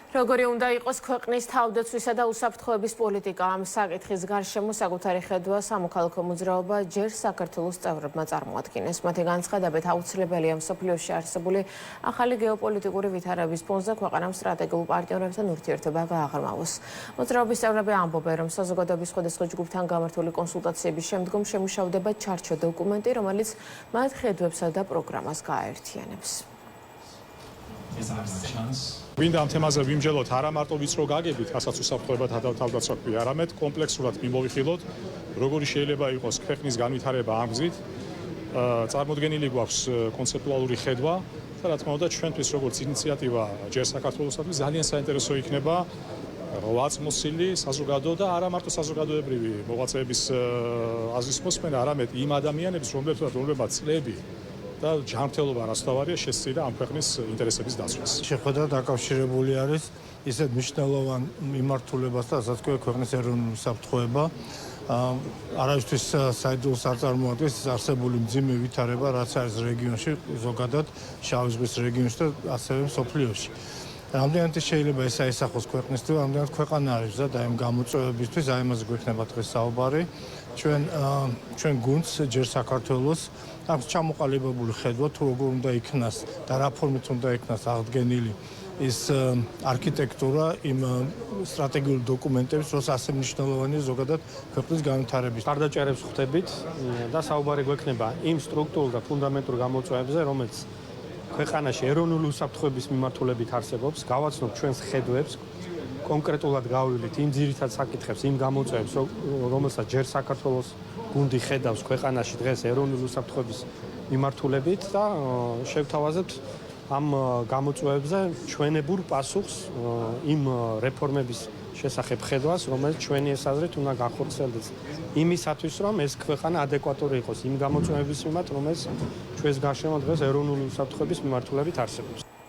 Როგორი უნდა იყოს ქვეყნის თავდაცვისა და უსაფრთხოების პოლიტიკა ამ საკითხის გარშემო საკუთარი ხედვა სამოქალაქო მოძრაობა ჯერ საქართველოს წევრებმა წარმოადგინეს. მათი განცხადებით აუცილებელია მსოფლიოში არსებული ახალი გეოპოლიტიკური ვითარების ფონზე ქვეყანამ სტრატეგიულ პარტნიორებთან ურთიერთობა გააღრმავოს. მოძრაობის წევრები ამბობენ, რომ საზოგადოების სხვადასხვა ჯგუფთან გამართული კონსულტაციების შემდგომ შემუშავდება ჩარჩო დოკუმენტი, რომელიც მათ ხედვებსა და პროგრამას გააერთიანებს. Გვინდა ამ თემაზე ვიმჯელოთ არა მარტო ვიწრო გაგებით, რასაც უსაფრთხოებათა და თავდაცვა ქვია, არამედ კომპლექსურად მიმოვიხილოთ, როგორი შეიძლება იყოს ქვეყნის განვითარება ამ გზით. წარმოდგენილი გვაქვს კონცეპტუალური ხედვა და რა თქმა უნდა ჩვენთვის როგორც ინიციატივა ჯერ საქართველოსთვის ძალიან საინტერესო იქნება 8 მოსილი საზოგადო და არა მარტო საზოგადოებრივი მოღვაწეების აზრის მოსმენა, არამედ იმ ადამიანების, რომლებმაც წლები და ჯანმრთელობა რასთავარია შესწირა ამ ქვეყნის ინტერესების დაცვას. შეხვედრა დაკავშირებული არის ისეთ მნიშვნელოვან მიმართულებასთან, რასაც ქვეყნის ეროვნული უსაფრთხოება არავისთვის საიდუმლოს არ წარმოადგენს არსებული მძიმე ვითარება, რაც არის რეგიონში, ზოგადად შავი ზღვის რეგიონში და ასევე მსოფლიოში. რამდენად შეიძლება ეს აისახოს ქვეყნისთვის, რამდენად ქვეყანა არის და იმ გამოწვევებისთვის, აი ამაზე გვექნება დღეს საუბარი. ჩვენ გუნდს ჯერ საქართველოს აქვს ჩამოყალიბებული ხედვა თუ როგორ უნდა იქნას და რა ფორმით უნდა იქნას აღდგენილი ის არქიტექტურა იმ სტრატეგიული დოკუმენტების, როცა ასე მნიშვნელოვანია ზოგადად ქვეყნის განვითარების. გარდაჭერებს ხვდებით და საუბარი გვექნება იმ სტრუქტურულ და ფუნდამენტურ გამოწვევებზე, რომელიც ქვეყანაში ეროვნული უსაფრთხოების მიმართულებით არსებობს, გავაცნობთ ჩვენს ხედვებს, კონკრეტულად გავივლით იმ ძირითად საკითხებს, იმ გამოწვევებს, რომელსაც ჯერ საქართველოს გუნდი ხედავს ქვეყანაში დღეს ეროვნული უსაფრთხოების მიმართულებით და შევთავაზებთ ამ გამოწვევებზე ჩვენებურ პასუხს იმ რეფორმების შესახებ ხედვას, რომელიც ჩვენი ესაზრით უნდა გახორციელდეს იმისათვის, რომ ეს ქვეყანა ადეკვატური იყოს იმ გამოწვევების მიმართ, რომელიც ჩვენს გარშემო დღეს ეროვნული უსაფრთხოების მიმართულებით არსებობს.